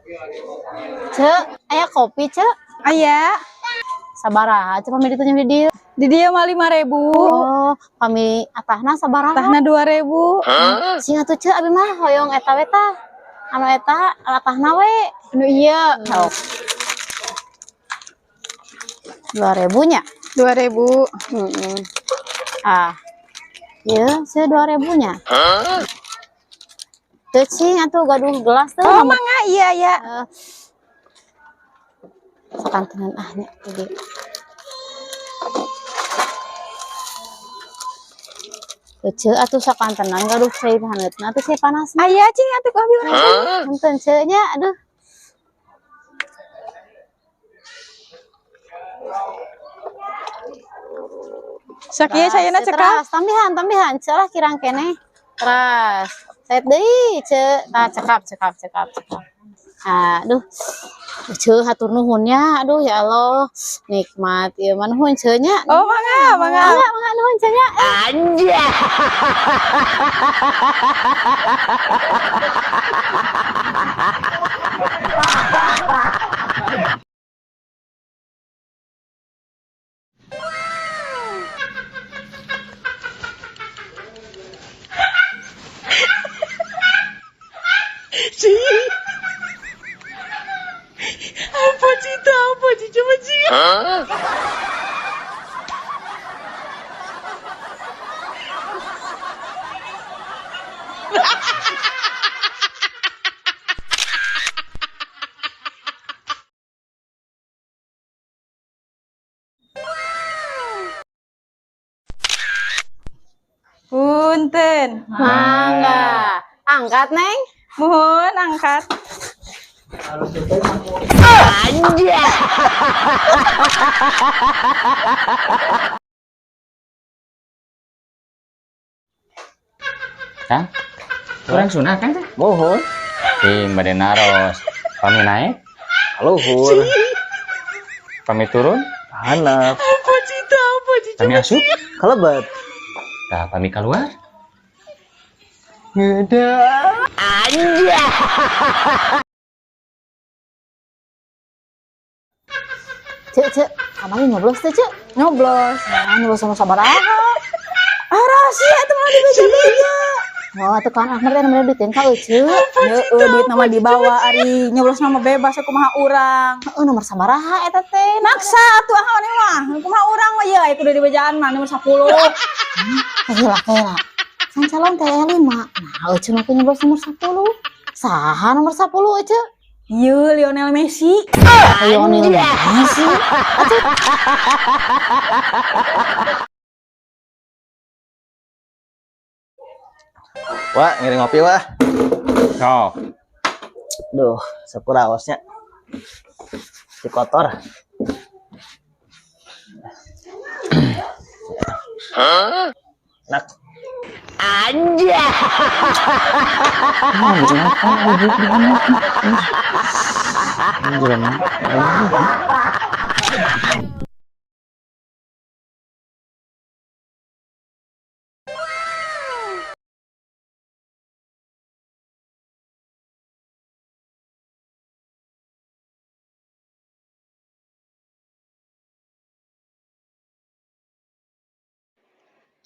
Cek, aya kopi, Cek. Aya. Sabaraha? Cek pami ditunjuk di dieu. Di dia mah 5.000. Oh, pami atahna sabaraha? Atahna 2.000. Sing atuh Cek abi mah hoyong eta we tah. Anu eta atahna we. Anu iya. Sok. 2.000 nya? 2.000. Ah. Ieu se 2.000 nya. Teu cing atuh gaduh gelas teh. Oh, mangga iya ya. Sakantenan nya jadi. Teu atuh sakantenan gaduh sei hangeutna atuh sei panasna. Aya cing atuh ku abi urang. Henteu ceu nya aduh. Sakieu sayana cekal. Tambihan ceu lah kirang keneh. Teras. Saet deui ceu. Tah cekap. Aduh. Ceu hatur nuhunnya. Aduh ya Allah. Nikmat ieu mah nuhun ceu nya. Oh, mangga. Mangga nuhun ceu nya. Anja. Apa sih coba sih. Punten. Mangga. Angkat, Neng. Mohon angkat. Anja. Kang, kurang sunah kan? Mohon. Mbak Naros, kami naik, luhur. Kami turun, hanap. Apa sih? Kami asup, Kelebat. nah kami keluar. Ngeda. Anja. Cek, kamari nyoblos teh, Cek. Nyoblos. Nah, nyoblos sama sabaraha? Rahasia tuh malah dibeja-beja. Oh, atuh kan Ahmad teh namanya duitin ka euceuk. Duit nama dibawa ari nyoblos nama bebas kumaha urang. Heeh, nomor sabaraha eta teh? Maksa atuh ahone mah. Kumaha urang mah ieu kudu dibejaan mah nomor 10. Kela. San calon teh 5. Nah, euceuk mah nyoblos nomor 10. Saha nomor 10 euceuk? Ieu Lionel Messi. Lionel Messi. Wah, ngiring ngopi wah. Sok, Duh, sepura awasnya. Si kotor. Nak. Anja.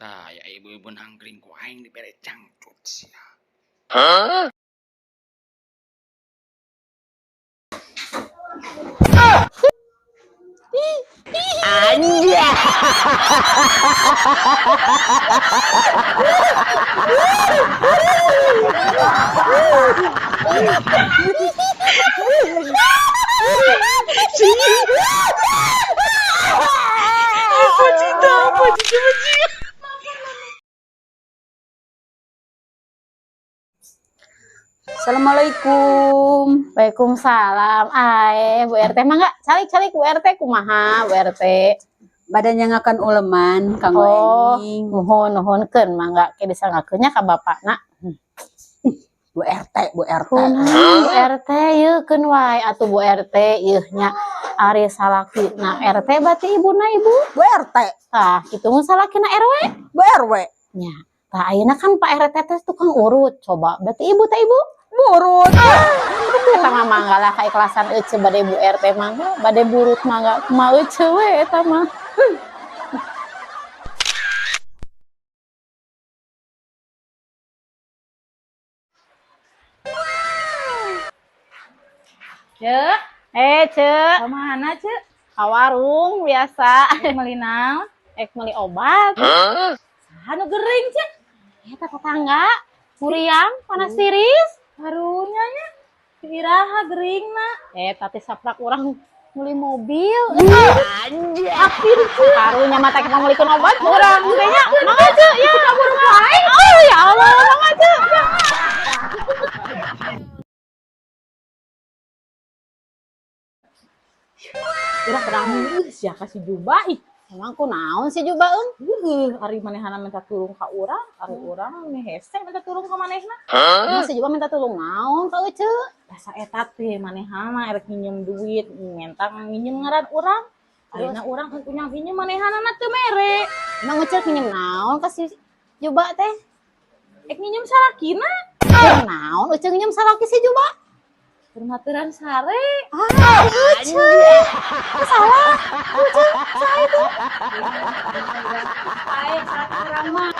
nah ya ibu-ibu nangkring ku aing di bere cangcut sia. Anja. Apa sih? Assalamualaikum. Waalaikumsalam. Bu RT mah enggak calik Bu RT kumaha Bu RT? Badannya ngakan uleman Kang Oh, Wening. nuhun-nuhunkeun mangga ke disangakeunnya ka bapakna. Bu RT. Bu RT yeukeun wae atuh Bu RT ieu nya ari salakina RT berarti ibuna ibu. Bu RT. Tah, kitu mah salakina RW. Bu RW. Nya. Tah ayeuna kan Pak RT teh tukang urut. Coba berarti ibu teh ibu. Burut. eta mah mangga lah keikhlasan ece bade Bu RT mangga, bade burut mangga kumaha ece we eta mah. Cek, Cek, kemana cek? ka warung biasa. Melina, Meuli obat. anu gering cek. Eta tetangga, Muriang, panas tiris. Harunya nya, iraha geringna. Eta teh saprak urang meuli mobil. Akhir karunya mata kita meulikeun obat urang teh nya. Mangga Cek, ya buru lain. Oh ya Allah, mangga Cek. Urang pedang sia kasih jubah ih. Emang kunaon sih Juba eung? Ari manehana minta tulung ka urang, ari urang nih hese minta tulung ka manehna. Emang si Juba minta tolong naon ka Cek? Rasa eta teh manehana erek nginjem duit, mentang nginjem ngaran urang. Ayeuna urang kan punya pinjem manehana na teu mere. Emang Cek pinjem naon ka si Juba teh? Ek nginjem salakina. Pinjem naon Cek nginjem salaki si Juba? Permaturan sare. Cek. Salah. Cek, saha itu? Baik, salak urang mah.